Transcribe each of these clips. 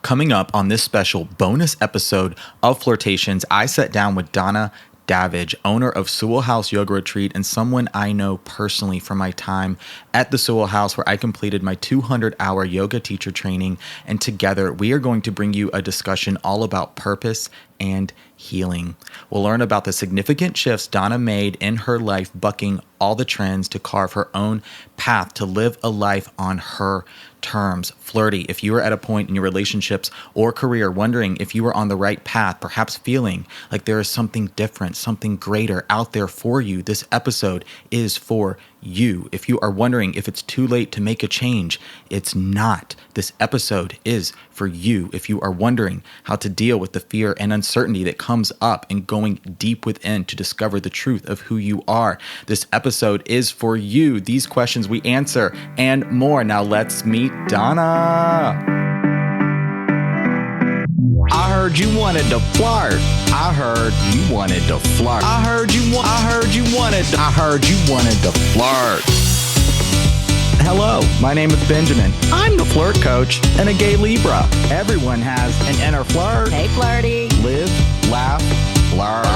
Coming up on this special bonus episode of Flirtations, I sat down with Donna Davidge, owner of Sewell House Yoga Retreat, and someone I know personally from my time at the Sewell House, where I completed my 200-hour yoga teacher training. And together, we are going to bring you a discussion all about purpose and healing. We'll learn about the significant shifts Donna made in her life, bucking all the trends to carve her own path to live a life on her terms. Flirty, if you are at a point in your relationships or career wondering if you are on the right path, perhaps feeling like there is something different, something greater out there for you, this episode is for you. If you are wondering if it's too late to make a change, it's not. This episode is for you. If you are wondering how to deal with the fear and uncertainty that comes up and going deep within to discover the truth of who you are, this episode is for you. These questions we answer and more. Now let's meet Donna. I heard you wanted to flirt. I heard you wanted to flirt. I heard you wanted to flirt. Hello, my name is Benjamin. I'm the flirt coach and a gay Libra. Everyone has an inner flirt. Hey, Flirty. Live, laugh, flirt.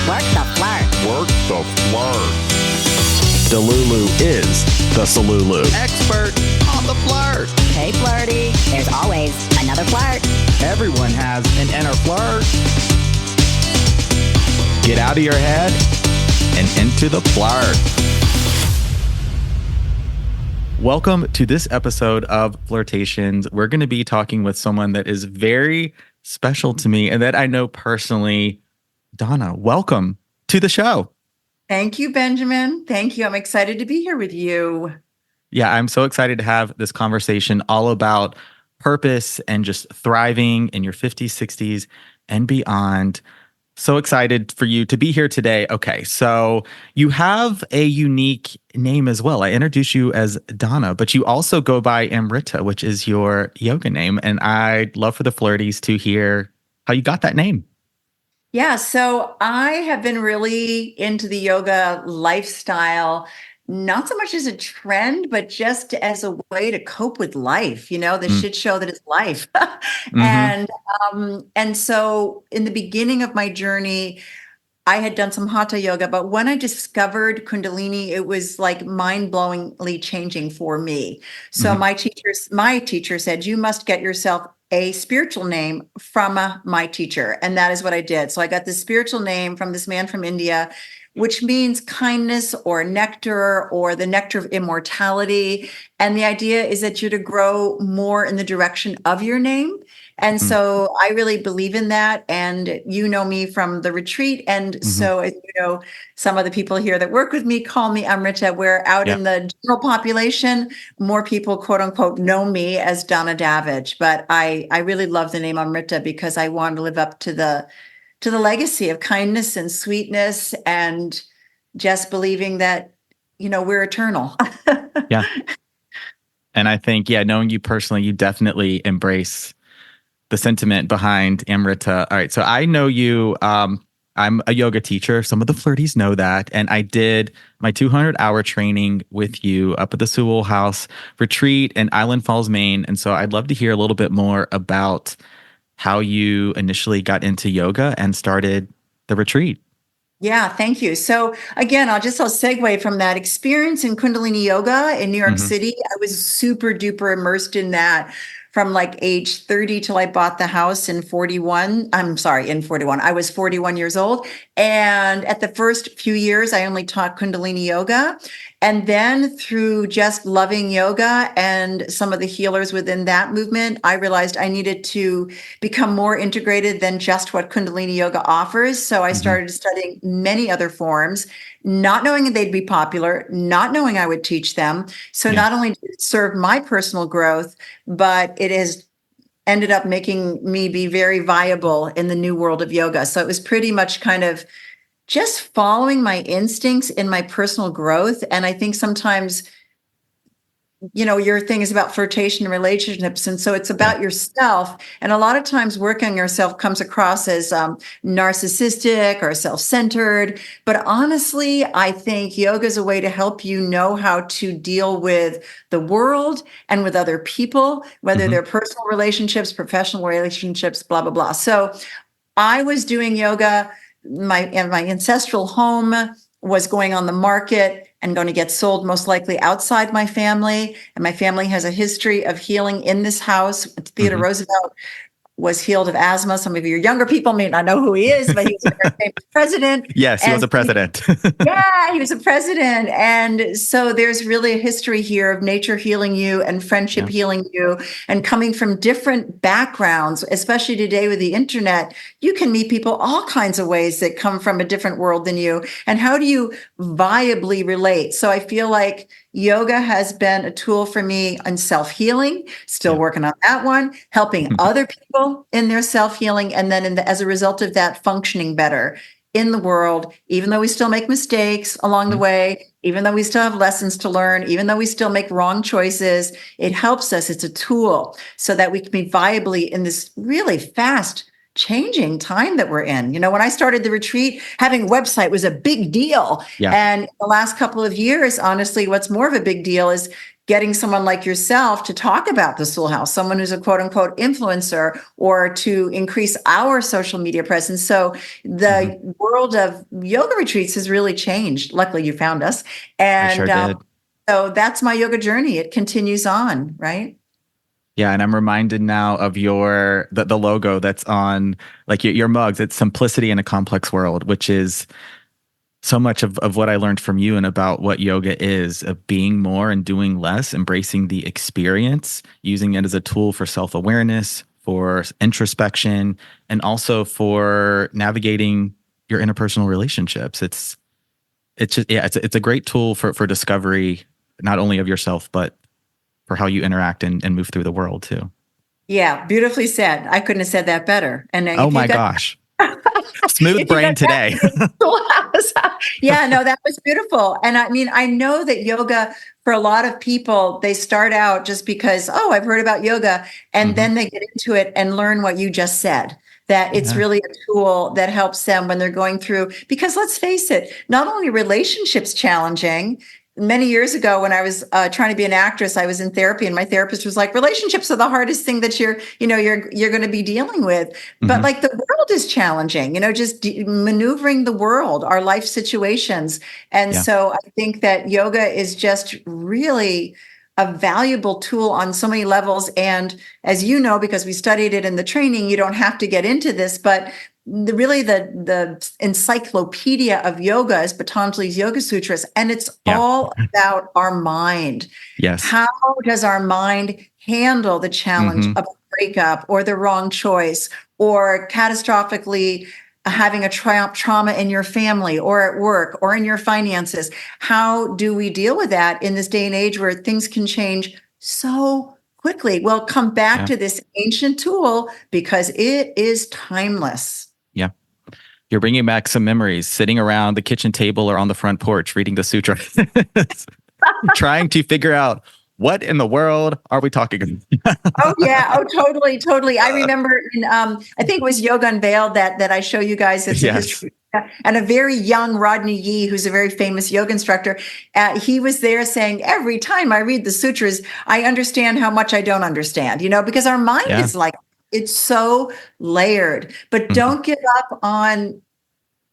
Work the flirt. Work the flirt. Delulu is the Salulu. Expert on the flirt. Hey, Flirty. There's always another flirt. Everyone has an inner flirt. Get out of your head and into the flirt. Welcome to this episode of Flirtations. We're going to be talking with someone that is very special to me and that I know personally. Donna, welcome to the show. Thank you, Benjamin. Thank you. I'm excited to be here with you. Yeah, I'm so excited to have this conversation all about purpose and just thriving in your 50s, 60s, and beyond. So excited for you to be here today. Okay, so you have a unique name as well. I introduced you as Donna, but you also go by Amrita, which is your yoga name. And I'd love for the Flirties to hear how you got that name. Yeah, so I have been really into the yoga lifestyle, not so much as a trend, but just as a way to cope with life, the shit show that is life. And so in the beginning of my journey, I had done some hatha yoga, but when I discovered Kundalini, it was like mind-blowingly changing for me. So my teacher said, you must get yourself a spiritual name from my teacher. And that is what I did. So I got this spiritual name from this man from India, which means kindness or nectar or the nectar of immortality. And the idea is that you're to grow more in the direction of your name. And so I really believe in that. And you know me from the retreat. And so, as you know, some of the people here that work with me call me Amrita, where out in the general population, more people, quote unquote, know me as Donna Davidge. But I really love the name Amrita because I want to live up to the legacy of kindness and sweetness and just believing that, we're eternal. Yeah. And I think, knowing you personally, you definitely embrace the sentiment behind Amrita. All right. So I know you, I'm a yoga teacher. Some of the Flirties know that. And I did my 200-hour training with you up at the Sewell House retreat in Island Falls, Maine. And so I'd love to hear a little bit more about how you initially got into yoga and started the retreat. Yeah, thank you. So again, I'll segue from that experience in Kundalini yoga in New York City. I was super duper immersed in that from like age 30 till I bought the house in 41. I was 41 years old. And at the first few years, I only taught Kundalini yoga. And then through just loving yoga and some of the healers within that movement, I realized I needed to become more integrated than just what Kundalini yoga offers. So I started studying many other forms, not knowing they'd be popular, not knowing I would teach them. So not only did it serve my personal growth, but it has ended up making me be very viable in the new world of yoga. So it was pretty much kind of just following my instincts in my personal growth. And I think sometimes your thing is about flirtation and relationships. And so it's about yourself. And a lot of times working on yourself comes across as narcissistic or self-centered. But honestly, I think yoga is a way to help you know how to deal with the world and with other people, whether they're personal relationships, professional relationships, blah, blah, blah. So I was doing yoga. My ancestral home was going on the market and going to get sold most likely outside my family. And my family has a history of healing in this house. Theodore Roosevelt was healed of asthma. Some of your younger people may not know who he is, but he was a very famous president. Yes, he was a president. He was a president. And so there's really a history here of nature healing you and friendship healing you, and coming from different backgrounds, especially today with the internet, you can meet people all kinds of ways that come from a different world than you. And how do you viably relate? So I feel like yoga has been a tool for me on self-healing, still working on that one, helping other people in their self-healing, and then as a result of that, functioning better in the world, even though we still make mistakes along the way, even though we still have lessons to learn, even though we still make wrong choices. It helps us. It's a tool so that we can be viably in this really fast changing time that we're in. When I started the retreat, having a website was a big deal. And the last couple of years, honestly, what's more of a big deal is getting someone like yourself to talk about the Sewell House, someone who's a quote unquote influencer, or to increase our social media presence. So the world of yoga retreats has really changed. Luckily, you found us. And I sure did. So that's my yoga journey. It continues on, right? Yeah, and I'm reminded now of the logo that's on like your mugs. It's simplicity in a complex world, which is so much of what I learned from you and about what yoga is, of being more and doing less, embracing the experience, using it as a tool for self-awareness, for introspection, and also for navigating your interpersonal relationships. It's a great tool for discovery, not only of yourself, but for how you interact and move through the world too. Yeah, beautifully said. I couldn't have said that better. And oh my gosh. Smooth brain today. Yeah, no, that was beautiful. And I mean, I know that yoga, for a lot of people, they start out just because, I've heard about yoga. And then they get into it and learn what you just said, that it's really a tool that helps them when they're going through, because let's face it, not only relationships challenging. Many years ago, when I was trying to be an actress, I was in therapy, and my therapist was like, relationships are the hardest thing that you're going to be dealing with. But like the world is challenging, just maneuvering the world, our life situations. And so I think that yoga is just really a valuable tool on so many levels. And as you know, because we studied it in the training, you don't have to get into this, but the encyclopedia of yoga is Patanjali's Yoga Sutras, and it's all about our mind. Yes. How does our mind handle the challenge of a breakup or the wrong choice or catastrophically having a trauma in your family or at work or in your finances? How do we deal with that in this day and age where things can change so quickly? Well, come back to this ancient tool because it is timeless. Yeah. You're bringing back some memories, sitting around the kitchen table or on the front porch, reading the sutra, trying to figure out what in the world are we talking about? Oh, yeah. Oh, totally. Totally. I remember in, I think it was Yoga Unveiled that I show you guys. It's a history. And a very young Rodney Yee, who's a very famous yoga instructor, he was there saying, every time I read the sutras, I understand how much I don't understand, because our mind is like, it's so layered. But don't give up on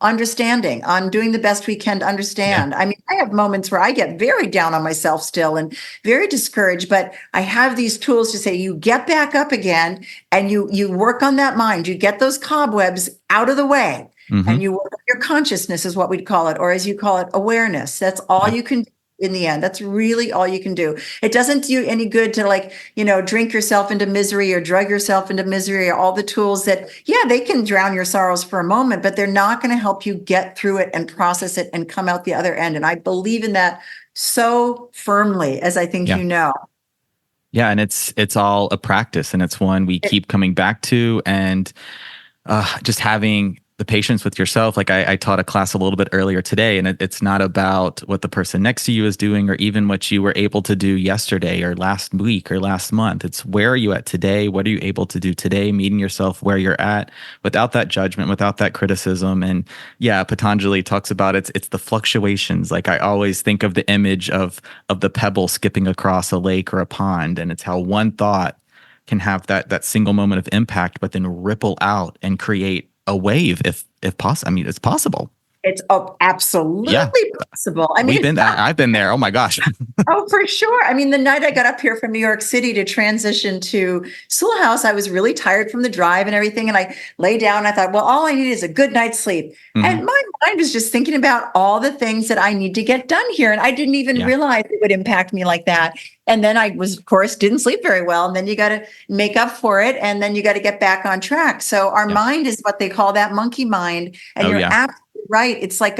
understanding, on doing the best we can to understand. I mean, I have moments where I get very down on myself still and very discouraged, but I have these tools to say, you get back up again and you work on that mind, you get those cobwebs out of the way and you work on your consciousness is what we'd call it, or as you call it, awareness. That's all you can do in the end. That's really all you can do. It doesn't do you any good to drink yourself into misery or drug yourself into misery, or all the tools that, they can drown your sorrows for a moment, but they're not going to help you get through it and process it and come out the other end. And I believe in that so firmly, as I think you know. Yeah. And it's all a practice, and it's one we keep coming back to, and just having the patience with yourself. Like I taught a class a little bit earlier today, and it's not about what the person next to you is doing or even what you were able to do yesterday or last week or last month. It's where are you at today? What are you able to do today? Meeting yourself where you're at without that judgment, without that criticism. And yeah, Patanjali talks about it's the fluctuations. Like I always think of the image of the pebble skipping across a lake or a pond, and it's how one thought can have that single moment of impact, but then ripple out and create a wave if possible. I mean, it's possible. It's absolutely possible. I mean, I've been there. Oh my gosh. oh, for sure. I mean, the night I got up here from New York City to transition to Sewell House, I was really tired from the drive and everything. And I lay down. I thought, well, all I need is a good night's sleep. And my mind was just thinking about all the things that I need to get done here. And I didn't even realize it would impact me like that. And then I was, of course, didn't sleep very well. And then you got to make up for it. And then you got to get back on track. So our mind is what they call that monkey mind. And you're absolutely right. It's like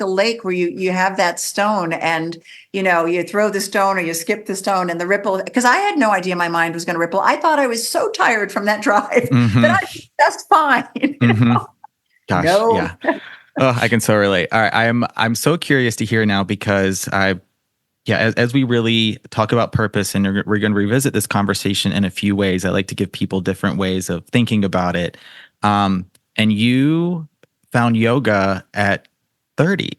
a lake where you have that stone and, you throw the stone or you skip the stone and the ripple, because I had no idea my mind was going to ripple. I thought I was so tired from that drive that I was just fine. Gosh, yeah. Oh, I can so relate. All right. I'm so curious to hear now because as we really talk about purpose, and we're going to revisit this conversation in a few ways. I like to give people different ways of thinking about it. And you found yoga at 30.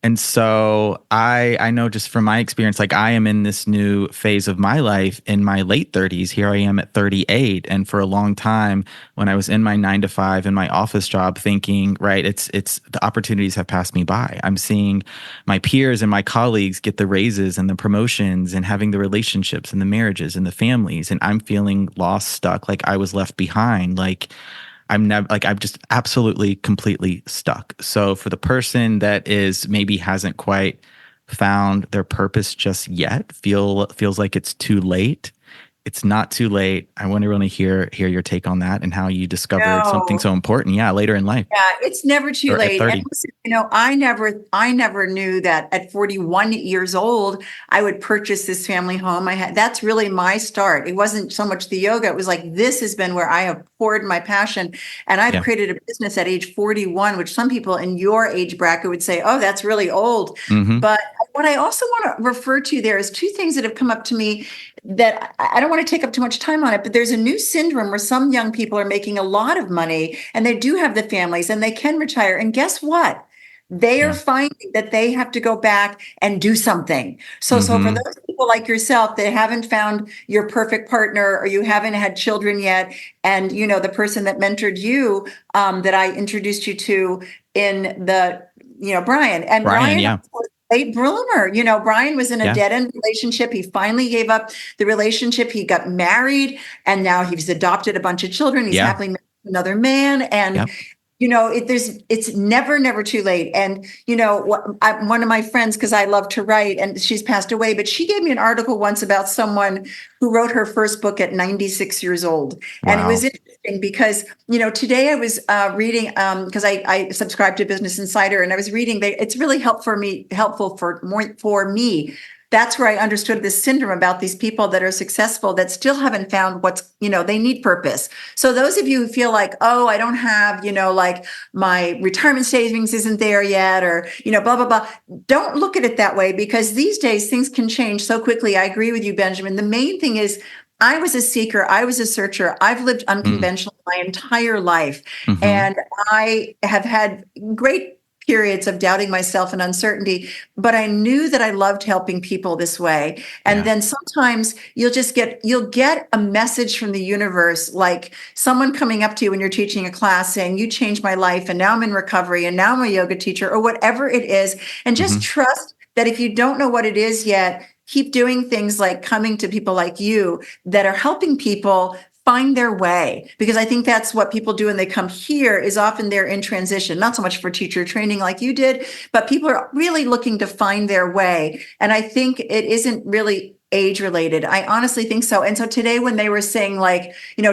And so I know just from my experience, like I am in this new phase of my life in my late 30s. Here I am at 38. And for a long time, when I was in my 9-to-5 in my office job thinking, right, it's the opportunities have passed me by. I'm seeing my peers and my colleagues get the raises and the promotions and having the relationships and the marriages and the families. And I'm feeling lost, stuck, like I was left behind. Like I'm just absolutely, completely stuck. So for the person that is maybe hasn't quite found their purpose just yet, feels like it's too late. It's not too late. I want to really hear your take on that and how you discovered something so important. Yeah, later in life. Yeah, it's never too late. And listen, I never knew that at 41 years old I would purchase this family home. That's really my start. It wasn't so much the yoga. It was like this has been where I have poured my passion, and I've created a business at age 41, which some people in your age bracket would say, "Oh, that's really old." But what I also want to refer to there is two things that have come up to me that I don't want to take up too much time on it, but there's a new syndrome where some young people are making a lot of money and they do have the families and they can retire. And guess what? They are finding that they have to go back and do something. So for those people like yourself that haven't found your perfect partner or you haven't had children yet, and the person that mentored you that I introduced you to in the, Brian. And Brian late bloomer. Brian was in a dead-end relationship. He finally gave up the relationship. He got married, and now he's adopted a bunch of children. He's happily married to another man. And, it's never too late. And, one of my friends, because I love to write, and she's passed away, but she gave me an article once about someone who wrote her first book at 96 years old. Wow. And it was interesting because, today I was reading, because I subscribe to Business Insider, and I was reading, it's really helpful for me. That's where I understood this syndrome about these people that are successful that still haven't found they need purpose. So those of you who feel like, oh, I don't have, like my retirement savings isn't there yet, or, blah, blah, blah. Don't look at it that way, because these days things can change so quickly. I agree with you, Benjamin. The main thing is I was a seeker. I was a searcher. I've lived unconventional my entire life. And I have had great periods of doubting myself and uncertainty, but I knew that I loved helping people this way. And then sometimes you'll get a message from the universe, like someone coming up to you when you're teaching a class saying, "You changed my life, and now I'm in recovery, and now I'm a yoga teacher," or whatever it is. And just trust that if you don't know what it is yet, keep doing things like coming to people like you that are helping people find their way, because I think that's what people do when they come here is often they're in transition, not so much for teacher training like you did, but people are really looking to find their way. And I think it isn't really age related. I honestly think so. And so today when they were saying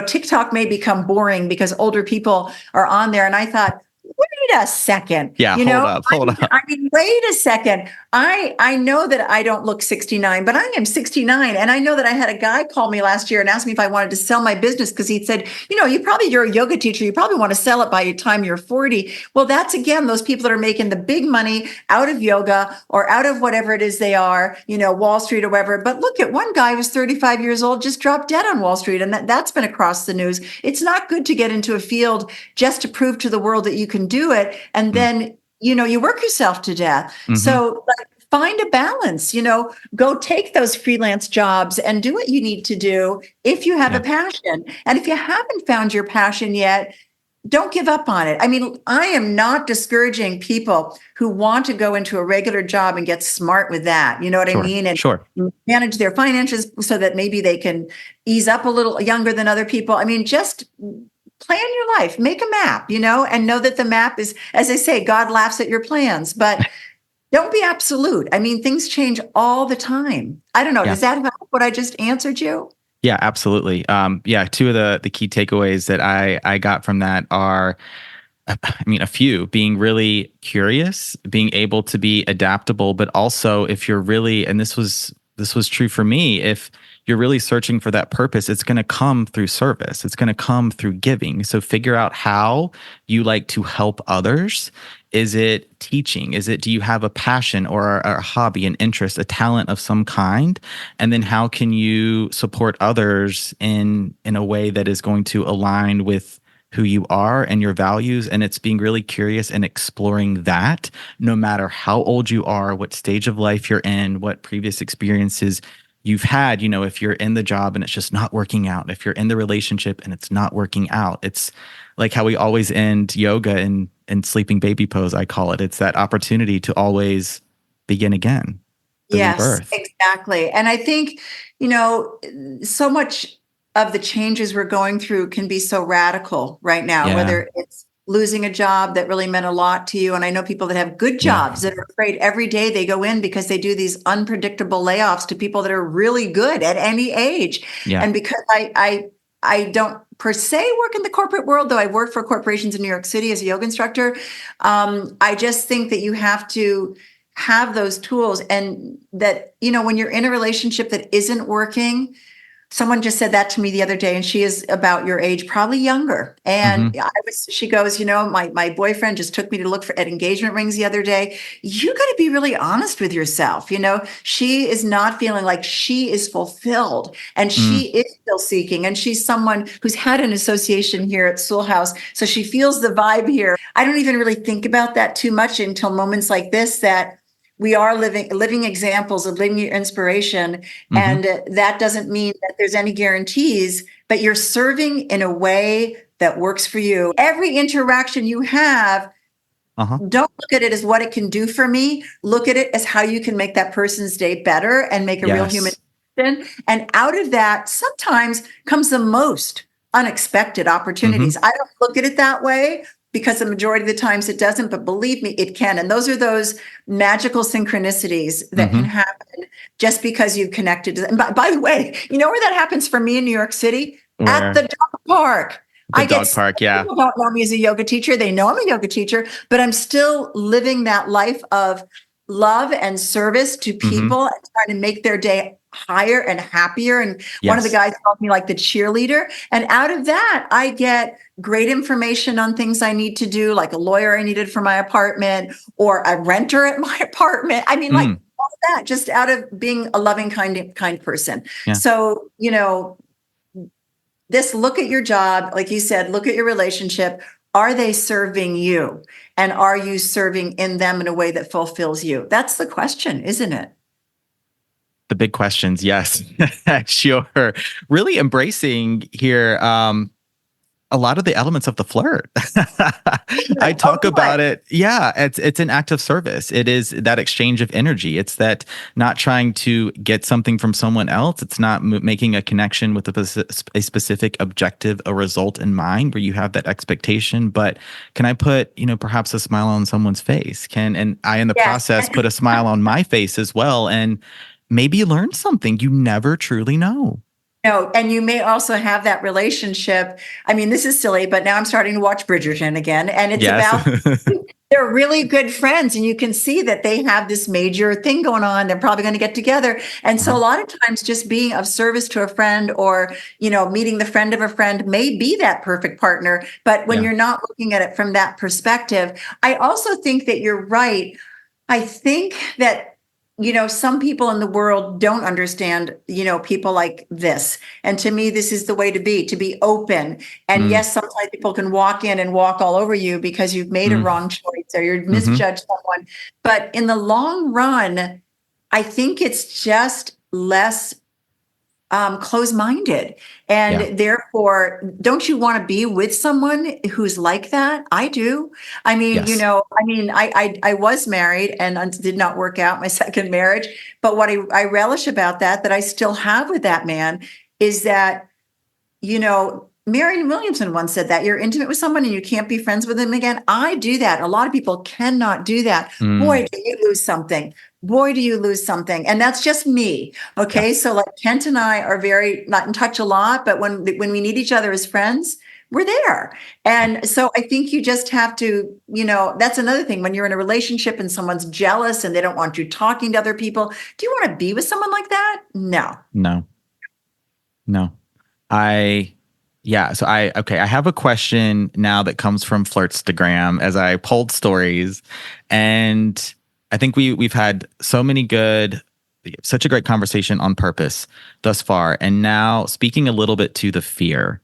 TikTok may become boring because older people are on there, and I thought, what are a second. Yeah, You hold know, up, hold up. I mean, wait a second. I know that I don't look 69, but I am 69. And I know that I had a guy call me last year and ask me if I wanted to sell my business because he said, you're a yoga teacher. You probably want to sell it by the time you're 40. Well, that's again, those people that are making the big money out of yoga or out of whatever it is they are, Wall Street or whatever. But look at one guy who's 35 years old, just dropped dead on Wall Street. And that's been across the news. It's not good to get into a field just to prove to the world that you can do it. And then, you work yourself to death. So find a balance, go take those freelance jobs and do what you need to do if you have a passion. And if you haven't found your passion yet, don't give up on it. I mean, I am not discouraging people who want to go into a regular job and get smart with that. You know what I mean? And manage their finances so that maybe they can ease up a little younger than other people. I mean, just plan your life, make a map, and know that the map is, as I say, God laughs at your plans, but don't be absolute. I mean, things change all the time. I don't know. Does that help what I just answered you? Yeah, absolutely. Two of the key takeaways that I got from that are, a few: being really curious, being able to be adaptable, but also if you're really, and this was true for me, if you're really searching for that purpose, it's going to come through service. It's going to come through giving. So figure out how you like to help others. Is it teaching? Do you have a passion or a hobby, an interest, a talent of some kind? And then how can you support others in a way that is going to align with who you are and your values? And it's being really curious and exploring that, no matter how old you are, what stage of life you're in, what previous experiences you've had. If you're in the job and it's just not working out, if you're in the relationship and it's not working out, it's like how we always end yoga in sleeping baby pose, I call it. It's that opportunity to always begin again. Yes, rebirth. Exactly. And I think, so much of the changes we're going through can be so radical right now, whether it's losing a job that really meant a lot to you. And I know people that have good jobs that are afraid every day they go in because they do these unpredictable layoffs to people that are really good at any age. Yeah. And because I don't per se work in the corporate world, though I work for corporations in New York City as a yoga instructor. I just think that you have to have those tools, and that, when you're in a relationship that isn't working. Someone just said that to me the other day, and she is about your age, probably younger. And she goes, my boyfriend just took me to look at engagement rings the other day. You got to be really honest with yourself. She is not feeling like she is fulfilled, and she is still seeking. And she's someone who's had an association here at Sewell House. So she feels the vibe here. I don't even really think about that too much until moments like this, that we are living examples of living your inspiration. And that doesn't mean that there's any guarantees, but you're serving in a way that works for you. Every interaction you have, don't look at it as what it can do for me. Look at it as how you can make that person's day better and make a real human connection. And out of that, sometimes comes the most unexpected opportunities. I don't look at it that way, because the majority of the times it doesn't, but believe me, it can. And those are those magical synchronicities that can happen just because you've connected to them. And by the way, you know where that happens for me in New York City? Where? At the dog park. People don't know me as a yoga teacher. They know I'm a yoga teacher, but I'm still living that life of love and service to people and trying to make their day higher and happier. And one of the guys called me like the cheerleader. And out of that, I get great information on things I need to do, like a lawyer I needed for my apartment or a renter at my apartment. I mean, like all that, just out of being a loving, kind person. Yeah. So, this look at your job, like you said, look at your relationship. Are they serving you? And are you serving in them in a way that fulfills you? That's the question, isn't it? The big questions, yes. Sure. Really embracing here a lot of the elements of the flirt. I talk about it. Yeah, it's an act of service. It is that exchange of energy. It's that not trying to get something from someone else. It's not making a connection with a specific objective, a result in mind where you have that expectation. But can I put, perhaps a smile on someone's face? And I, in the process, put a smile on my face as well. And maybe learn something you never truly know. No, and you may also have that relationship. I mean, this is silly, but now I'm starting to watch Bridgerton again, and it's Yes. about they're really good friends, and you can see that they have this major thing going on. They're probably going to get together, and so a lot of times, just being of service to a friend, or meeting the friend of a friend, may be that perfect partner. But when you're not looking at it from that perspective, I also think that you're right. I think that some people in the world don't understand, people like this. And to me, this is the way to be open. And yes, sometimes people can walk in and walk all over you because you've made a wrong choice or you're misjudged someone. But in the long run, I think it's just less closed-minded. And therefore, don't you want to be with someone who's like that? I do. I mean, I was married and did not work out my second marriage. But what I relish about that I still have with that man is that, Marianne Williamson once said that you're intimate with someone and you can't be friends with them again. I do that. A lot of people cannot do that. Boy, do you lose something. Boy, do you lose something. And that's just me. Okay. So like Kent and I are very not in touch a lot, but when we need each other as friends, we're there. And so I think you just have to, that's another thing. When you're in a relationship and someone's jealous and they don't want you talking to other people, do you want to be with someone like that? No. So I have a question now that comes from Flirtstagram as I pulled stories, and I think we've had such a great conversation on purpose thus far. And now speaking a little bit to the fear,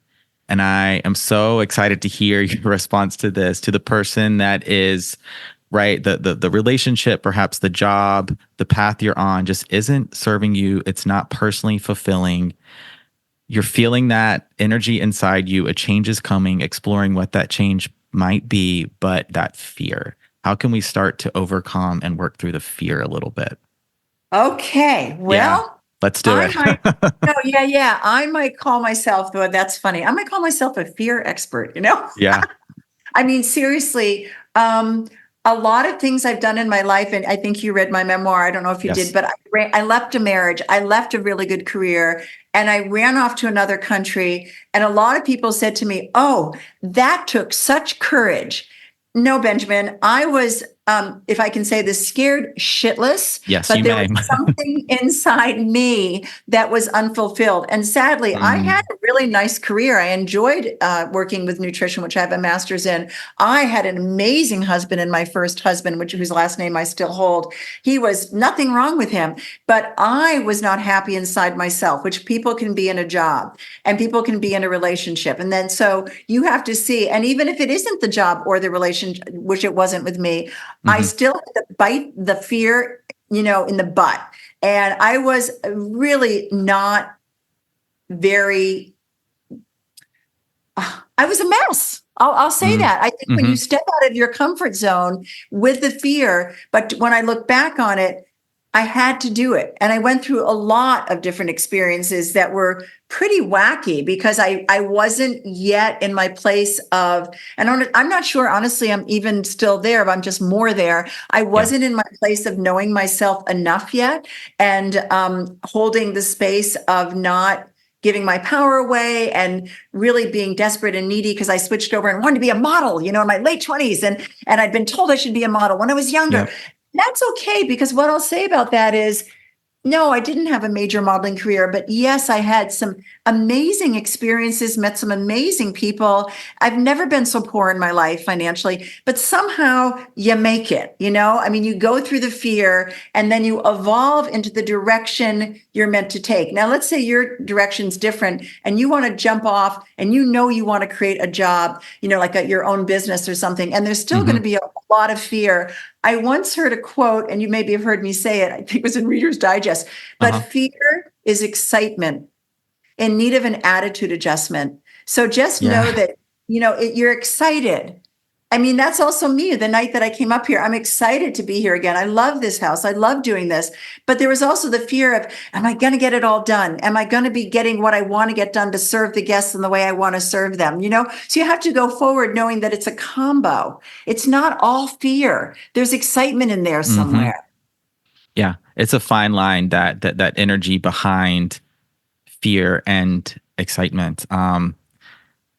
and I am so excited to hear your response to this, to the person that is right. The relationship, perhaps the job, the path you're on just isn't serving you. It's not personally fulfilling. You're feeling that energy inside you. A change is coming, exploring what that change might be, but that fear. How can we start to overcome and work through the fear a little bit? Okay. Well, let's do it. I might call myself, though, that's funny. I might call myself a fear expert, Yeah. I mean, seriously, a lot of things I've done in my life, and I think you read my memoir. I don't know if you did, but I left a marriage. I left a really good career, and I ran off to another country. And a lot of people said to me, "Oh, that took such courage." No, Benjamin, I was, if I can say this, scared shitless. Yes, but you there may. was something inside me that was unfulfilled. And sadly, I had a really nice career. I enjoyed working with nutrition, which I have a master's in. I had an amazing husband, and my first husband, whose last name I still hold. He was nothing wrong with him, but I was not happy inside myself, which people can be in a job and people can be in a relationship. And then so you have to see, and even if it isn't the job or the relationship, which it wasn't with me, I still had to bite the fear, in the butt. And I was really not very, I was a mess. I'll say that. I think when you step out of your comfort zone with the fear, but when I look back on it, I had to do it. And I went through a lot of different experiences that were pretty wacky because I wasn't yet in my place of, and I'm not sure, honestly, I'm even still there, but I'm just more there. I wasn't in my place of knowing myself enough yet and holding the space of not giving my power away and really being desperate and needy because I switched over and wanted to be a model, in my late 20s. And I'd been told I should be a model when I was younger. Yeah. That's okay, because what I'll say about that is, no, I didn't have a major modeling career, but yes, I had some amazing experiences, met some amazing people. I've never been so poor in my life financially, but somehow you make it, I mean, you go through the fear and then you evolve into the direction you're meant to take. Now, let's say your direction's different and you want to jump off and you want to create a job, like your own business or something, and there's still going to be a lot of fear. I once heard a quote, and you maybe have heard me say it, I think it was in Reader's Digest, but fear is excitement in need of an attitude adjustment. So just know that, you're excited. I mean, that's also me. The night that I came up here, I'm excited to be here again. I love this house. I love doing this. But there was also the fear of, am I going to get it all done? Am I going to be getting what I want to get done to serve the guests in the way I want to serve them? So you have to go forward knowing that it's a combo. It's not all fear. There's excitement in there somewhere. Yeah. It's a fine line, that energy behind fear and excitement.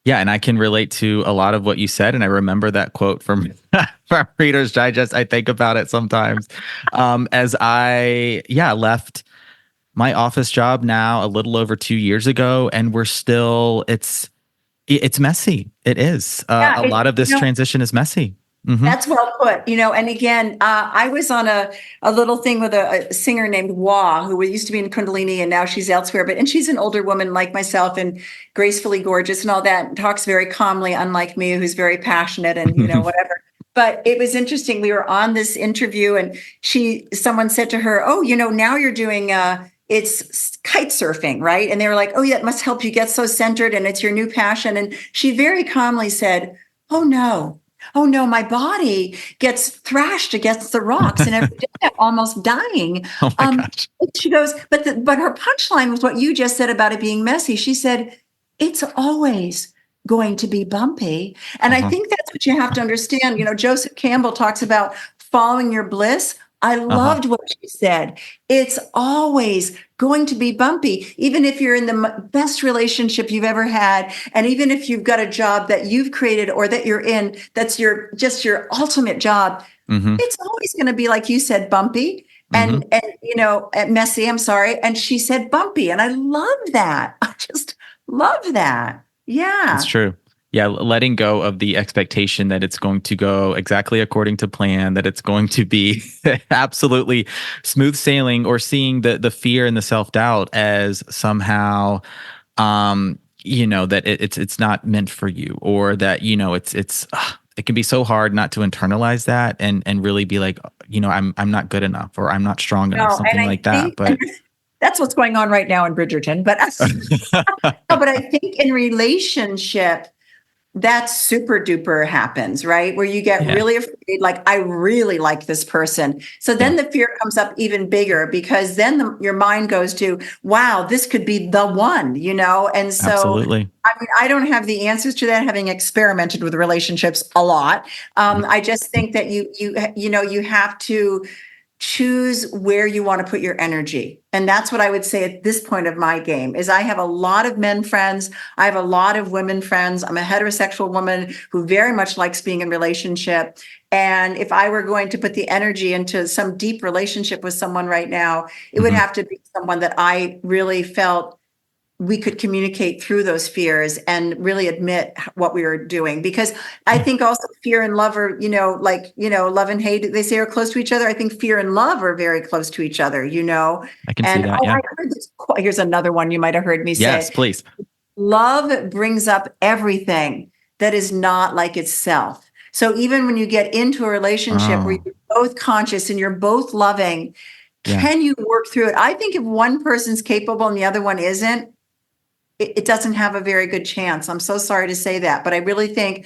Yeah, and I can relate to a lot of what you said, and I remember that quote from from Reader's Digest. I think about it sometimes as I left my office job now a little over 2 years ago, and we're still it's messy. It is Yeah, a lot of this you know, transition is messy. Hmm. that's well put, and again, I was on a little thing with a singer named Wah, who used to be in Kundalini and now she's elsewhere, and she's an older woman like myself and gracefully gorgeous and all that, and talks very calmly, unlike me, who's very passionate and, whatever. But it was interesting. We were on this interview and someone said to her, oh, now you're doing, it's kite surfing, right? And they were like, oh, yeah, it must help you get so centered and it's your new passion. And she very calmly said, oh, no. Oh no, my body gets thrashed against the rocks and every day I'm almost dying. Oh my gosh. She goes, but her punchline was what you just said about it being messy. She said, it's always going to be bumpy. And I think that's what you have to understand. Joseph Campbell talks about following your bliss. I loved what she said. It's always going to be bumpy, even if you're in the best relationship you've ever had. And even if you've got a job that you've created or that you're in, that's your ultimate job. It's always going to be, like you said, bumpy and messy. I'm sorry. And she said bumpy. And I love that. I just love that. Yeah. It's true. Yeah, letting go of the expectation that it's going to go exactly according to plan, that it's going to be absolutely smooth sailing, or seeing the fear and the self-doubt as somehow, that it's not meant for you, or that, it can be so hard not to internalize that and really be like, I'm not good enough, or I'm not strong enough, something like that. But that's what's going on right now in Bridgerton. But but I think in relationship, that super duper happens, right? Where you get really afraid, like, I really like this person. So then the fear comes up even bigger, because then your mind goes to, wow, this could be the one, And so, absolutely. I mean, I don't have the answers to that, having experimented with relationships a lot. I just think that you have to choose where you want to put your energy. And that's what I would say at this point of my game is I have a lot of men friends. I have a lot of women friends. I'm a heterosexual woman who very much likes being in relationship. And if I were going to put the energy into some deep relationship with someone right now, it would have to be someone that I really felt we could communicate through those fears and really admit what we were doing. Because I think also fear and love are, love and hate, they say, are close to each other. I think fear and love are very close to each other, I can see that. I heard this. Here's another one you might have heard me say. Yes, please. Love brings up everything that is not like itself. So even when you get into a relationship where you're both conscious and you're both loving, can you work through it? I think if one person's capable and the other one isn't, it doesn't have a very good chance. I'm so sorry to say that, but I really think,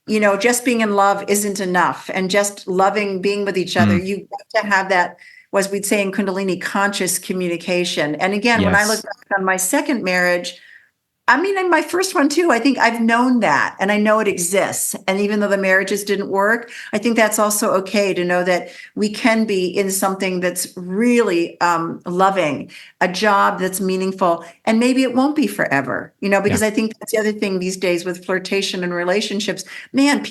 just being in love isn't enough. And just loving, being with each other, you have to have that, as we'd say in Kundalini, conscious communication. And again, when I look back on my second marriage, I mean, and my first one too, I think I've known that and I know it exists. And even though the marriages didn't work, I think that's also okay to know that we can be in something that's really loving, a job that's meaningful, and maybe it won't be forever, because I think that's the other thing these days with flirtation and relationships. Man,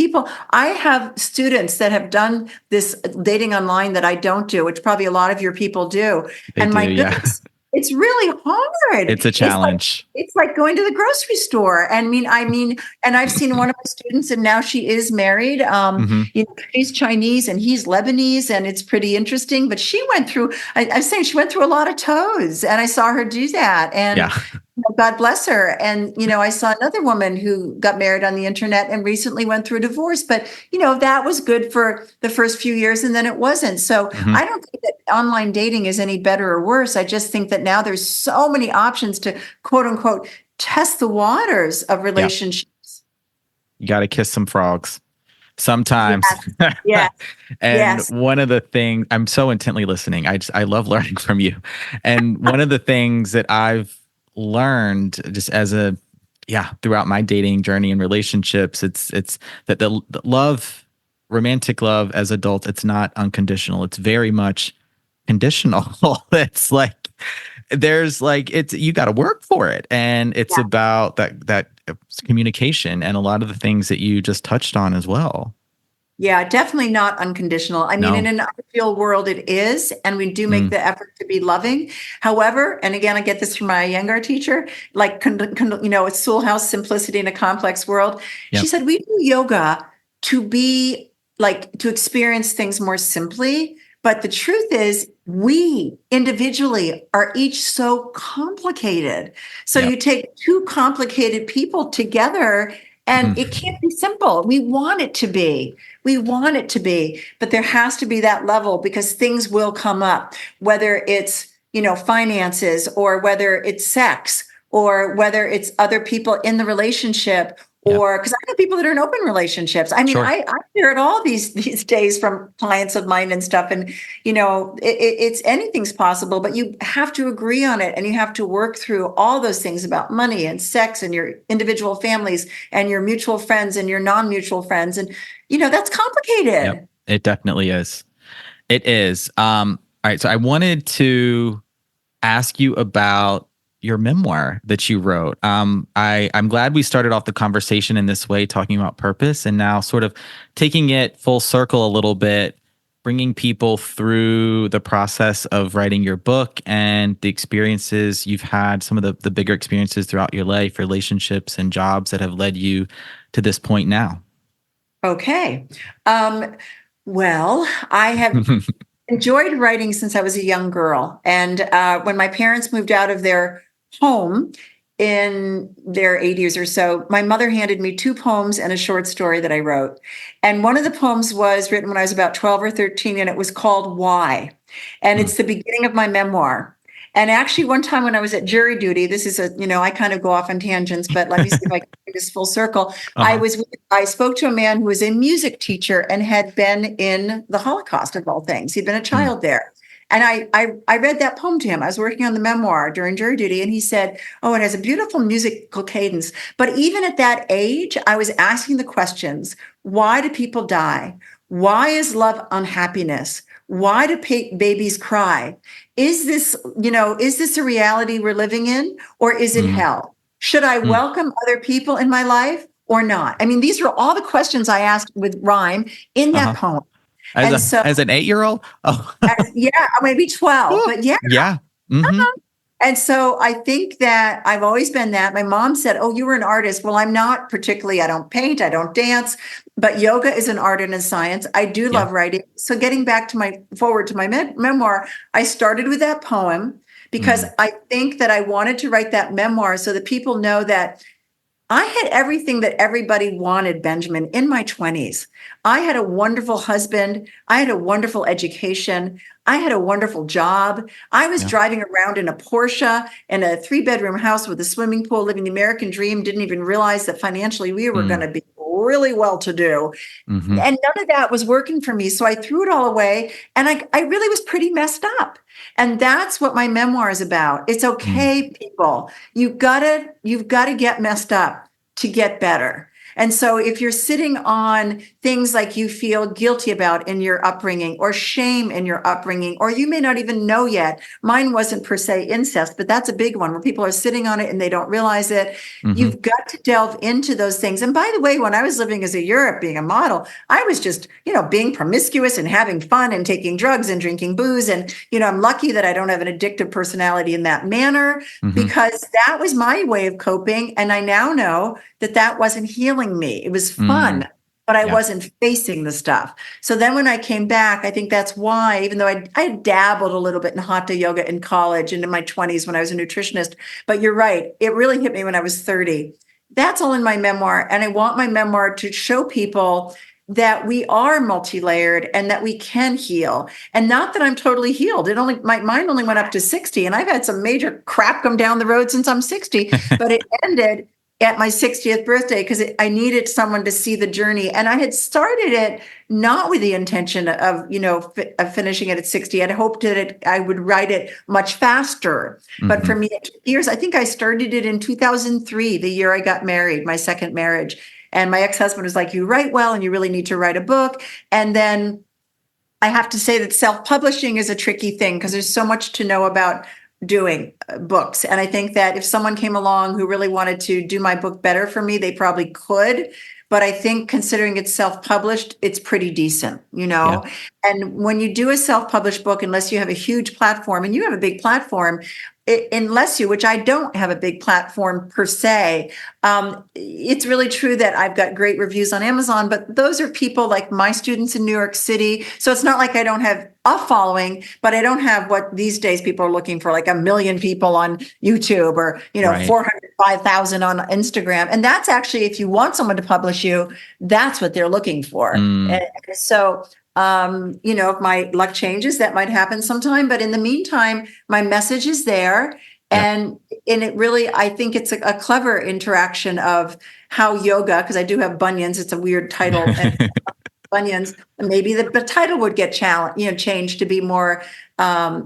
I have students that have done this dating online that I don't do, which probably a lot of your people do. My goodness. It's really hard. It's a challenge. It's like going to the grocery store. And and I've seen one of my students, and now she is married. She's Chinese and he's Lebanese, and it's pretty interesting. But she went through, I'm saying she went through a lot of toes, and I saw her do that. And God bless her. And, I saw another woman who got married on the internet and recently went through a divorce. But, that was good for the first few years, and then it wasn't. So I don't think that online dating is any better or worse. I just think that now there's so many options to, quote unquote, test the waters of relationships. You got to kiss some frogs sometimes. Yes. And one of the things, I'm so intently listening. I love learning from you. And one of the things that I've learned just throughout my dating journey and relationships, it's that the love, romantic love as adults, it's not unconditional. It's very much conditional. It's like there's like it's you got to work for it, and it's Yeah. about that communication and a lot of the things that you just touched on as well. Yeah, definitely not unconditional. I mean, in No. an ideal world, it is, and we do make Mm, the effort to be loving. However, and again, I get this from my younger teacher, like, it's Sewell House, simplicity in a complex world. She yep. said, we do yoga to be like, to experience things more simply. But the truth is, we individually are each so complicated. So Yep. you take two complicated people together, and it Mhm. can't be simple. We want it to be. We want it to be, but there has to be that level because things will come up, whether it's, finances or whether it's sex or whether it's other people in the relationship Yep. or because I know people that are in open relationships. I mean, Sure. I hear it all these days from clients of mine and stuff. And, it's anything's possible, but you have to agree on it and you have to work through all those things about money and sex and your individual families and your mutual friends and your non-mutual friends. And that's Yep. complicated. It definitely is. It is. All right. So I wanted to ask you about your memoir that you wrote. I'm glad we started off the conversation in this way, talking about purpose, and now sort of taking it full circle a little bit, bringing people through the process of writing your book and the experiences you've had, some of the bigger experiences throughout your life, relationships and jobs that have led you to this point now. Okay. Well, I have enjoyed writing since I was a young girl. And when my parents moved out of their home in their 80s or so, my mother handed me two poems and a short story that I wrote. And one of the poems was written when I was about 12 or 13, and it was called Why? And Mm. it's the beginning of my memoir. And actually, one time when I was at jury duty, this is I kind of go off on tangents, but let me see if I can bring this full circle. Uh-huh. I spoke to a man who was a music teacher and had been in the Holocaust of all things. He'd been a Mm. child there. And I read that poem to him. I was working on the memoir during jury duty, and he said, "Oh, it has a beautiful musical cadence." But even at that age, I was asking the questions: Why do people die? Why is love unhappiness? Why do babies cry? Is this a reality we're living in, or is it Mm. hell? Should I Mm. welcome other people in my life or not? I mean, these are all the questions I asked with rhyme in that Uh-huh. poem. As And a so, as an 8-year-old? Oh. yeah, I'm maybe 12, Woo. but yeah. Yeah. Mhm. And so I think that I've always been that. My mom said, "Oh, you were an artist." Well, I'm not particularly. I don't paint, I don't dance, but yoga is an art and a science. I do Yeah. love writing. So getting back to my memoir, I started with that poem because Mm. I think that I wanted to write that memoir so that people know that I had everything that everybody wanted, Benjamin, in my 20s. I had a wonderful husband. I had a wonderful education. I had a wonderful job. I was Yeah. driving around in a Porsche in a 3-bedroom house with a swimming pool, living the American dream, didn't even realize that financially we were going Mm. to be really well to do. Mhm. And none of that was working for me. So I threw it all away. And I really was pretty messed up. And that's what my memoir is about. It's Mm. okay, people. You've got to get messed up to get better. And so if you're sitting on things like you feel guilty about in your upbringing or shame in your upbringing, or you may not even know yet, mine wasn't per se incest, but that's a big one where people are sitting on it and they don't realize it. Mhm. You've got to delve into those things. And by the way, when I was living as a Europe, being a model, I was just, being promiscuous and having fun and taking drugs and drinking booze. And, I'm lucky that I don't have an addictive personality in that manner Mhm. because that was my way of coping. And I now know that wasn't healing me. It was Mm. fun, but I Yeah. wasn't facing the stuff. So then when I came back, I think that's why, even though I dabbled a little bit in hatha yoga in college and in my 20s when I was a nutritionist, but you're right, it really hit me when I was 30. That's all in my memoir. And I want my memoir to show people that we are multi-layered and that we can heal. And not that I'm totally healed. My mind only went up to 60. And I've had some major crap come down the road since I'm 60, but it ended at my 60th birthday because I needed someone to see the journey. And I had started it not with the intention of, of finishing it at 60. I'd hoped that I would write it much faster. But for Mhm. me, it took years. I think I started it in 2003, the year I got married, my second marriage. And my ex-husband was like, "You write well and you really need to write a book." And then I have to say that self-publishing is a tricky thing because there's so much to know about doing books. And I think that if someone came along who really wanted to do my book better for me, they probably could. But I think considering it's self-published, it's pretty decent, you know? Yeah. And when you do a self-published book, unless you have a huge platform, and you have a big platform, unless which I don't have a big platform per se, it's really true that I've got great reviews on Amazon, but those are people like my students in New York City. So it's not like I don't have a following, but I don't have what these days people are looking for, like 1 million people on YouTube or, Right. 405,000 on Instagram. And that's actually, if you want someone to publish you, that's what they're looking for. And so if my luck changes, that might happen sometime. But in the meantime, my message is there. And it really, I think it's a clever interaction of how yoga, because I do have bunions. It's a weird title. And bunions, maybe the title would get changed to be more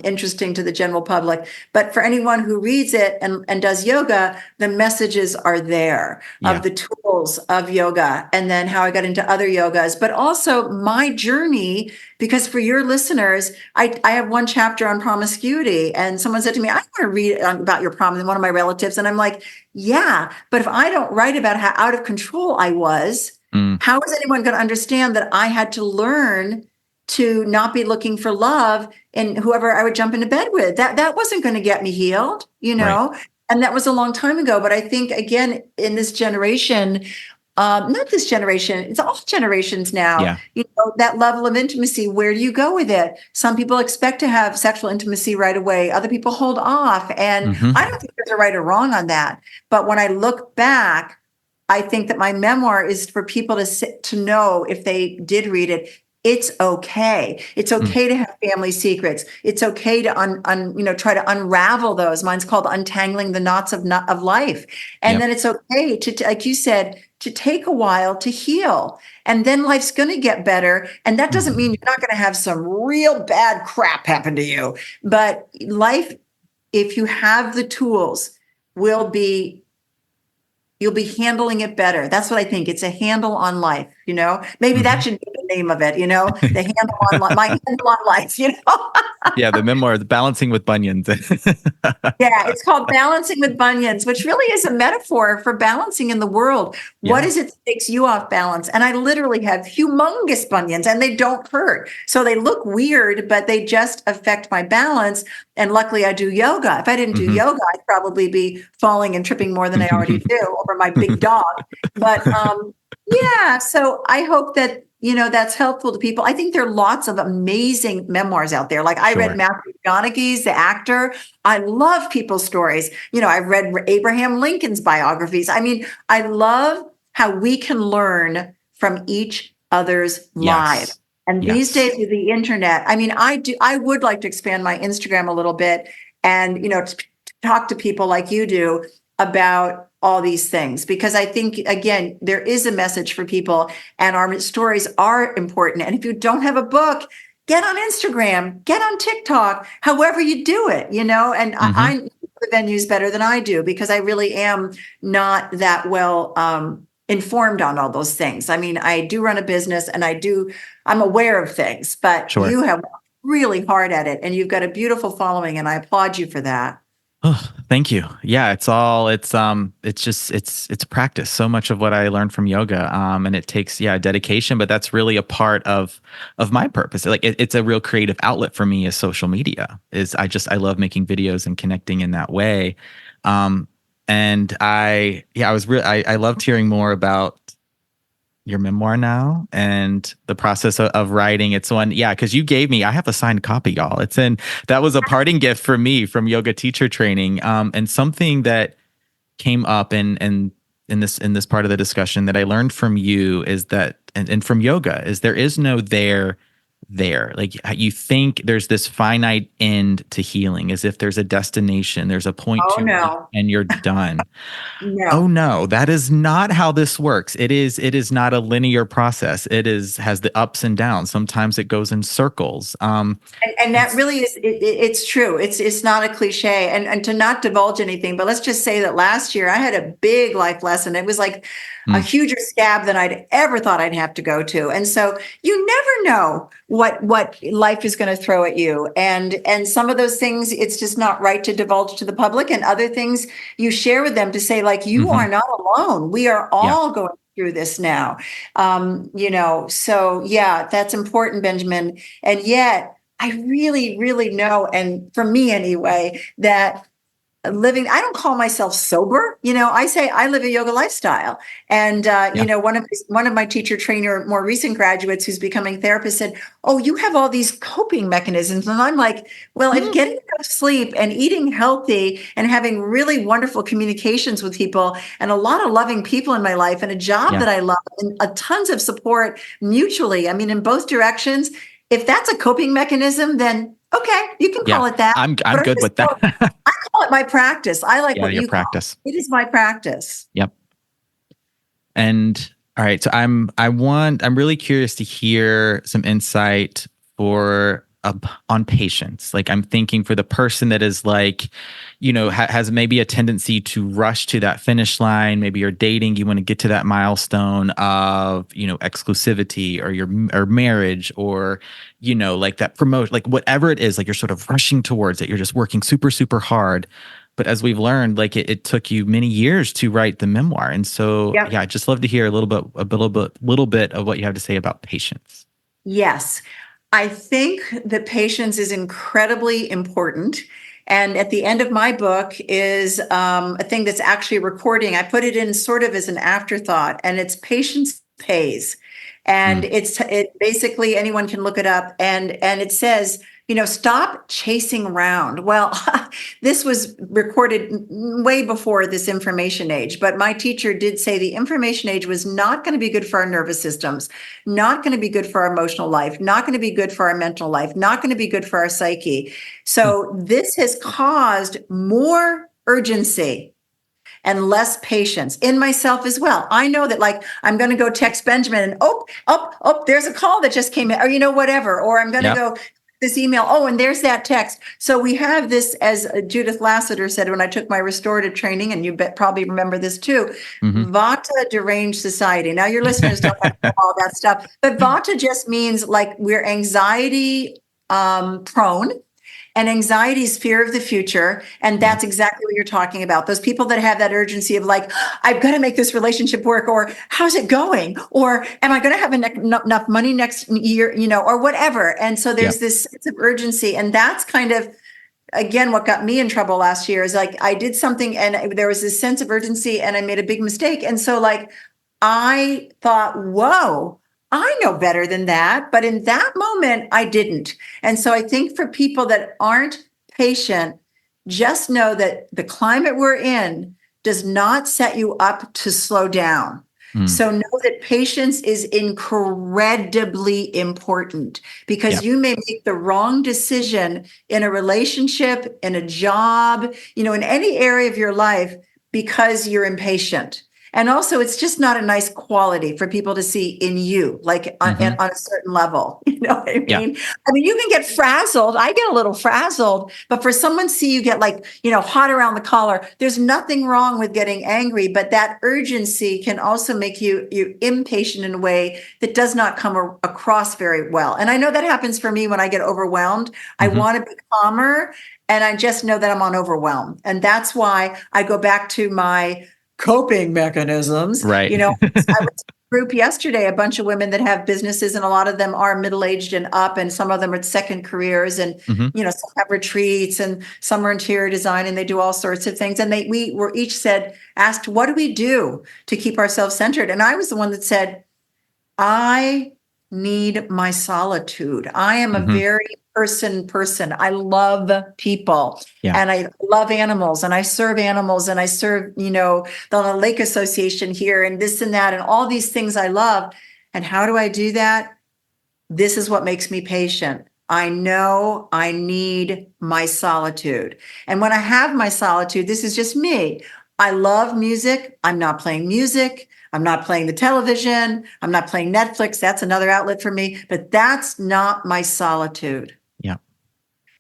interesting to the general public. But for anyone who reads it and does yoga, the messages are there of the tools of yoga, and then how I got into other yogas, but also my journey. Because for your listeners, I have one chapter on promiscuity, and someone said to me, I want to read about your problem, one of my relatives. And I'm like, yeah, but if I don't write about how out of control I was, how is anyone going to understand that I had to learn to not be looking for love in whoever I would jump into bed with? That wasn't going to get me healed, Right. And that was a long time ago. But I think, again, in this generation, not this generation, it's all generations now, that level of intimacy, where do you go with it? Some people expect to have sexual intimacy right away. Other people hold off. And I don't think there's a right or wrong on that. But when I look back, I think that my memoir is for people to know, if they did read it, it's okay. It's okay to have family secrets. It's okay to try to unravel those. Mine's called Untangling the Knots of Life. And then it's okay to, like you said, to take a while to heal. And then life's going to get better. And that doesn't mean you're not going to have some real bad crap happen to you. But life, if you have the tools, you'll be handling it better. That's what I think. It's a handle on life, Maybe that should be the name of it, the handle on life, my handle on life, Yeah, the memoir, The Balancing with Bunions. Yeah, it's called Balancing with Bunions, which really is a metaphor for balancing in the world. What is it that takes you off balance? And I literally have humongous bunions, and they don't hurt. So they look weird, but they just affect my balance. And luckily I do yoga. If I didn't do yoga, I'd probably be falling and tripping more than I already do over my big dog. But so I hope that, that's helpful to people. I think there are lots of amazing memoirs out there. Like I read Matthew McConaughey's, the actor. I love people's stories. I've read Abraham Lincoln's biographies. I mean, I love how we can learn from each other's lives. And these days with the internet, I mean, I would like to expand my Instagram a little bit and, to talk to people like you do about all these things, because I think, again, there is a message for people and our stories are important. And if you don't have a book, get on Instagram, get on TikTok, however you do it, and I know the venues better than I do, because I really am not that well informed on all those things. I mean, I do run a business and I'm aware of things, but you have worked really hard at it and you've got a beautiful following, and I applaud you for that. Oh, thank you. Yeah, it's practice. So much of what I learned from yoga, and it takes, dedication, but that's really a part of my purpose. Like it's a real creative outlet for me as social media I love making videos and connecting in that way. And I loved hearing more about your memoir now and the process of writing. It's one, because I have a signed copy, y'all. That was a parting gift for me from yoga teacher training. And something that came up in this part of the discussion that I learned from you is that, and from yoga, is there is no there. Like you think there's this finite end to healing, as if there's a destination, there's a point and you're done. Oh no, that is not how this works. It is not a linear process. Has the ups and downs. Sometimes it goes in circles. And that really is, it's true. It's not a cliche, and to not divulge anything, but let's just say that last year I had a big life lesson. It was like a huger scab than I'd ever thought I'd have to go to. And so you never know what life is going to throw at you. And some of those things, it's just not right to divulge to the public, and other things you share with them to say, like, you are not alone. We are all going through this now. So yeah, that's important, Benjamin. And yet I really, really know, and for me anyway, that I don't call myself sober. I say I live a yoga lifestyle. And, one of my teacher trainer, more recent graduates who's becoming therapist said, "Oh, you have all these coping mechanisms." And I'm like, well, if getting enough sleep and eating healthy and having really wonderful communications with people and a lot of loving people in my life and a job that I love and tons of support mutually, I mean, in both directions, if that's a coping mechanism, then okay, you can call it that. I'm good with that. I call it my practice. I like what you practice. It is my practice. Yep. And all right, so I'm really curious to hear some insight on patience. Like, I'm thinking for the person that is like, has maybe a tendency to rush to that finish line. Maybe you're dating, you want to get to that milestone of, exclusivity or marriage, or, like that promotion, like whatever it is, like you're sort of rushing towards it. You're just working super, super hard. But as we've learned, like it took you many years to write the memoir. And so, I'd just love to hear a little bit of what you have to say about patience. Yes. I think that patience is incredibly important. And at the end of my book is a thing that's actually a recording. I put it in sort of as an afterthought, and it's Patience Pays. And it basically, anyone can look it up. And it says, stop chasing around. Well, this was recorded way before this information age, but my teacher did say the information age was not going to be good for our nervous systems, not going to be good for our emotional life, not going to be good for our mental life, not going to be good for our psyche. So this has caused more urgency and less patience in myself as well. I know that, like, I'm going to go text Benjamin and there's a call that just came in, or whatever, or I'm going to go this email. Oh, and there's that text. So we have this, as Judith Lassiter said when I took my restorative training, and you probably remember this too, Vata deranged society. Now your listeners don't have to know all that stuff, but Vata just means like we're anxiety prone. And anxiety is fear of the future. And that's exactly what you're talking about. Those people that have that urgency of like, I've got to make this relationship work, or how's it going? Or am I going to have enough money next year, or whatever. And so there's this sense of urgency. And that's kind of, again, what got me in trouble last year is like, I did something and there was this sense of urgency and I made a big mistake. And so like, I thought, whoa, I know better than that. But in that moment, I didn't. And so I think for people that aren't patient, just know that the climate we're in does not set you up to slow down. So know that patience is incredibly important, because you may make the wrong decision in a relationship, in a job, in any area of your life because you're impatient. And also, it's just not a nice quality for people to see in you, like on a certain level. You know what I mean? Yeah. I mean, you can get frazzled. I get a little frazzled, but for someone to see you get like, hot around the collar, there's nothing wrong with getting angry, but that urgency can also make you impatient in a way that does not come across very well. And I know that happens for me when I get overwhelmed. I want to be calmer, and I just know that I'm on overwhelm. And that's why I go back to my coping mechanisms. Right. I was in a group yesterday, a bunch of women that have businesses, and a lot of them are middle-aged and up, and some of them are second careers, and some have retreats, and some are interior design, and they do all sorts of things. And we were each asked, what do we do to keep ourselves centered? And I was the one that said, I need my solitude. I am a very person. I love people, and I love animals, and I serve animals, and I serve, the Lake Association here, and this and that, and all these things I love. And how do I do that? This is what makes me patient. I know I need my solitude. And when I have my solitude, this is just me. I love music. I'm not playing music. I'm not playing the television. I'm not playing Netflix. That's another outlet for me, but that's not my solitude.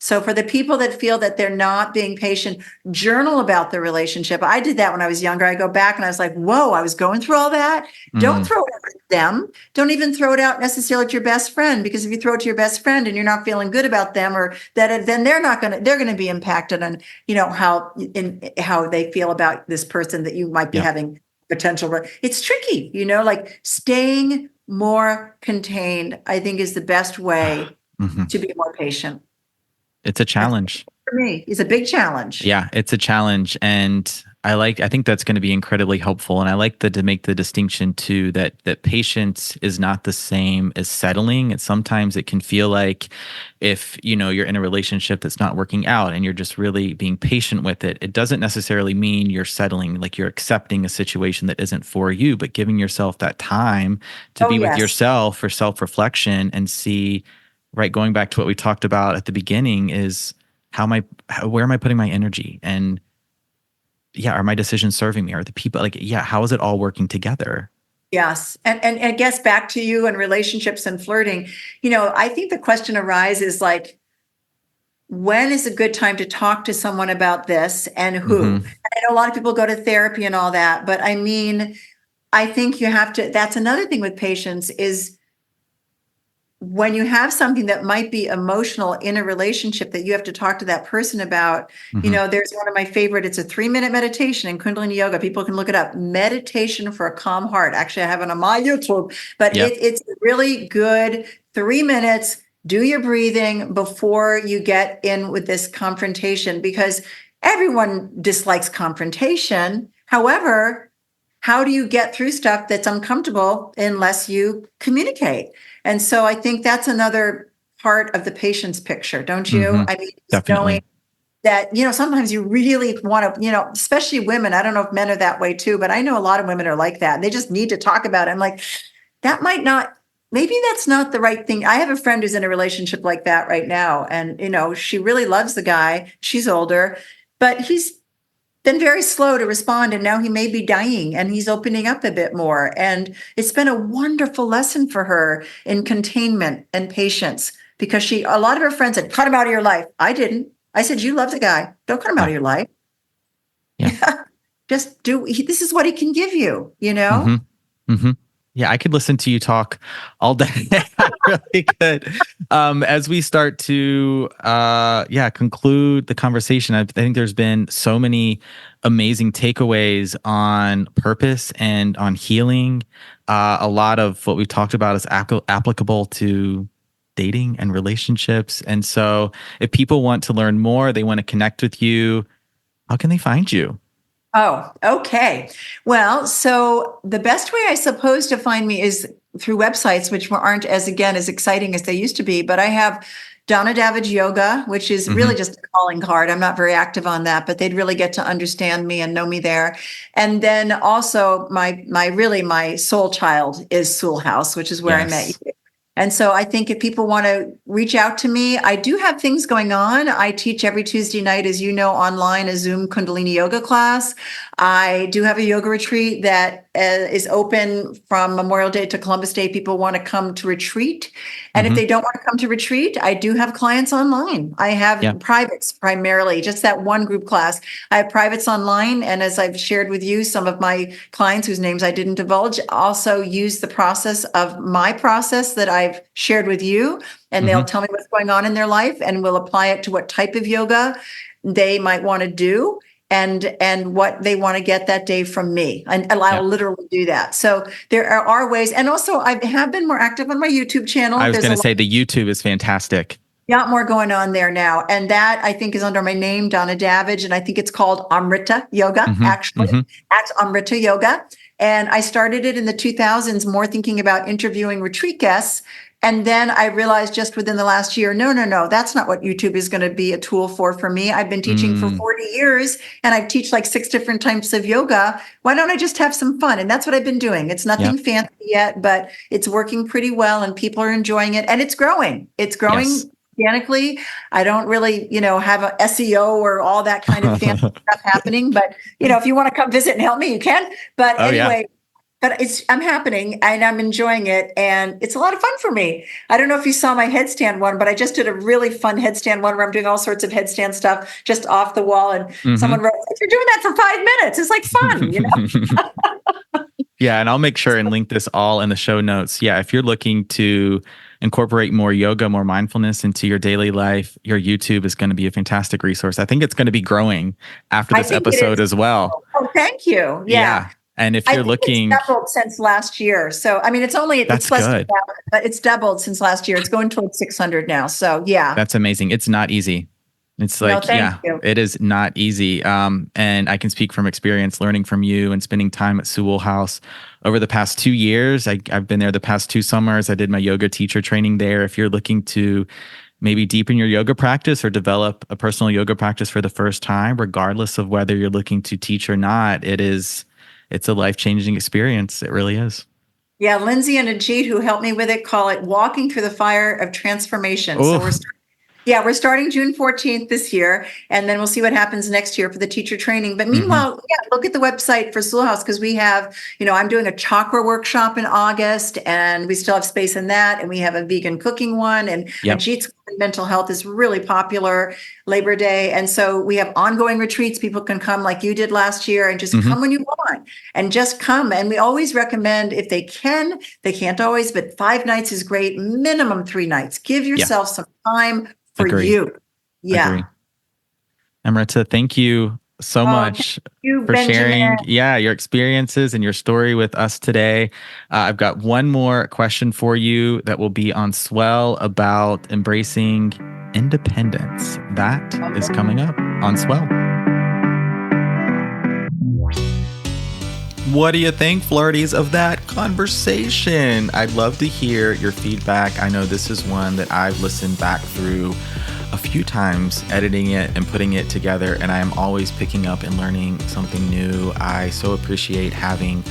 So for the people that feel that they're not being patient, journal about the relationship. I did that when I was younger. I go back and I was like, whoa, I was going through all that. Don't throw it at them. Don't even throw it out necessarily to your best friend, because if you throw it to your best friend and you're not feeling good about them, or that, then they're going to be impacted on, how they feel about this person that you might be having potential. It's tricky, like staying more contained, I think, is the best way to be more patient. It's a challenge. For me, it's a big challenge. Yeah, it's a challenge. And I think that's going to be incredibly helpful. And I like to make the distinction too, that patience is not the same as settling. And sometimes it can feel like if, you're in a relationship that's not working out and you're just really being patient with it, it doesn't necessarily mean you're settling, like you're accepting a situation that isn't for you, but giving yourself that time to be with yourself for self-reflection and see, right, going back to what we talked about at the beginning is where am I putting my energy? And are my decisions serving me? Are the people how is it all working together? Yes. And I guess back to you and relationships and flirting, I think the question arises like, when is a good time to talk to someone about this and who? I know a lot of people go to therapy and all that, but I mean, I think you have to, that's another thing with patience is when you have something that might be emotional in a relationship that you have to talk to that person about, there's one of my favorite, it's a 3-minute meditation in Kundalini yoga. People can look it up. Meditation for a calm heart. Actually, I have it on my YouTube, but it's really good. 3 minutes, do your breathing before you get in with this confrontation, because everyone dislikes confrontation. However, how do you get through stuff that's uncomfortable unless you communicate? And so I think that's another part of the patience picture, don't you? I mean, definitely. Knowing that, sometimes you really want to, especially women, I don't know if men are that way too, but I know a lot of women are like that. And they just need to talk about it. I'm like, maybe that's not the right thing. I have a friend who's in a relationship like that right now. And, she really loves the guy. She's older, but he's been very slow to respond. And now he may be dying and he's opening up a bit more. And it's been a wonderful lesson for her in containment and patience, because a lot of her friends said, cut him out of your life. I didn't. I said, you love the guy. Don't cut him out of your life. Yeah. Just this is what he can give you, Yeah, I could listen to you talk all day. I really could. As we start to conclude the conversation, I think there's been so many amazing takeaways on purpose and on healing. A lot of what we've talked about is applicable to dating and relationships. And so if people want to learn more, they want to connect with you, how can they find you? Oh, okay. Well, so the best way, I suppose, to find me is through websites, which aren't as exciting as they used to be. But I have Donna Davidge Yoga, which is really just a calling card. I'm not very active on that, but they'd really get to understand me and know me there. And then also my soul child is Sewell House, which is where I met you. And so I think if people want to reach out to me, I do have things going on. I teach every Tuesday night, as you know, online, a Zoom Kundalini yoga class. I do have a yoga retreat that is open from Memorial Day to Columbus Day. People want to come to retreat. And if they don't want to come to retreat, I do have clients online. I have privates primarily, just that one group class. I have privates online. And as I've shared with you, some of my clients whose names I didn't divulge also use the process of my process that I've shared with you. And they'll tell me what's going on in their life, and we'll apply it to what type of yoga they might want to do. And what they want to get that day from me. And I'll literally do that. So there are ways. And also I have been more active on my YouTube channel. I was going to say the YouTube is fantastic. Got more going on there now. And that I think is under my name, Donna Davidge. And I think it's called Amrita Yoga, actually. That's Amrita Yoga. And I started it in the 2000s, more thinking about interviewing retreat guests. And then I realized just within the last year, no, that's not what YouTube is going to be a tool for me. I've been teaching for 40 years and I teach like 6 different types of yoga. Why don't I just have some fun? And that's what I've been doing. It's nothing fancy yet, but it's working pretty well and people are enjoying it and it's growing. It's growing organically. I don't really, have a SEO or all that kind of fancy stuff happening, but if you want to come visit and help me, you can. But anyway, but I'm happening and I'm enjoying it. And it's a lot of fun for me. I don't know if you saw my headstand one, but I just did a really fun headstand one where I'm doing all sorts of headstand stuff just off the wall. And someone wrote, if you're doing that for 5 minutes, it's like fun, you know? Yeah, and I'll make sure and link this all in the show notes. Yeah, if you're looking to incorporate more yoga, more mindfulness into your daily life, your YouTube is going to be a fantastic resource. I think it's going to be growing after this episode as well. Oh, thank you. Yeah. And if you're looking, it's doubled since last year. So, I mean, it's less than that, but it's doubled since last year. It's going towards 600 now. So, yeah. That's amazing. It's not easy. It's like, it is not easy. And I can speak from experience learning from you and spending time at Sewell House over the past 2 years. I've been there the past 2 summers. I did my yoga teacher training there. If you're looking to maybe deepen your yoga practice or develop a personal yoga practice for the first time, regardless of whether you're looking to teach or not, it's a life-changing experience. It really is. Yeah, Lindsay and Ajit, who helped me with it, call it walking through the fire of transformation. Ooh. So we're starting June 14th this year, and then we'll see what happens next year for the teacher training. But meanwhile, look at the website for Sewell House, because we have, I'm doing a chakra workshop in August, and we still have space in that. And we have a vegan cooking one, and Ajit's mental health is really popular, Labor Day. And so we have ongoing retreats. People can come like you did last year and just come when you want and just come. And we always recommend, if they can, they can't always, but 5 nights is great, minimum 3 nights. Give yourself some time for you. Yeah. Agree. Amrita, thank you so much for Benjamin. sharing your experiences and your story with us today. I've got one more question for you that will be on Swell about embracing independence. That is coming up on Swell. What do you think, Flirties, of that conversation? I'd love to hear your feedback. I know this is one that I've listened back through a few times, editing it and putting it together, and I am always picking up and learning something new. I so appreciate having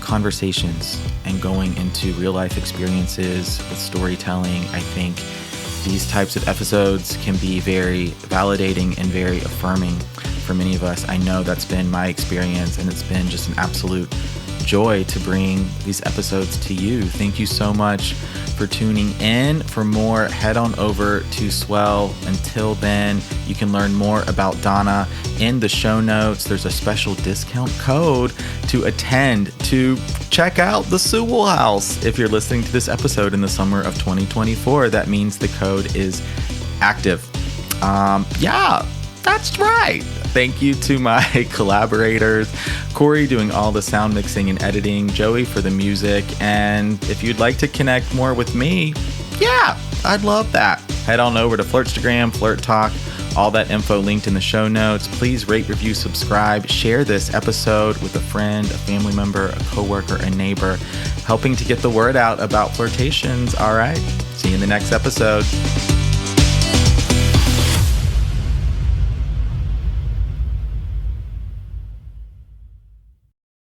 conversations and going into real life experiences with storytelling. I think these types of episodes can be very validating and very affirming for many of us. I know that's been my experience, and it's been just an absolute joy to bring these episodes to you. Thank you so much for tuning in. For more, head on over to Swell. Until then, you can learn more about Donna in the show notes. There's a special discount code to check out the Sewell House. If you're listening to this episode in the summer of 2024, that means the code is active. That's right. Thank you to my collaborators, Corey doing all the sound mixing and editing, Joey for the music. And if you'd like to connect more with me, I'd love that. Head on over to Flirtstagram, Flirt Talk, all that info linked in the show notes. Please rate, review, subscribe, share this episode with a friend, a family member, a coworker, a neighbor, helping to get the word out about Flirtations. All right. See you in the next episode.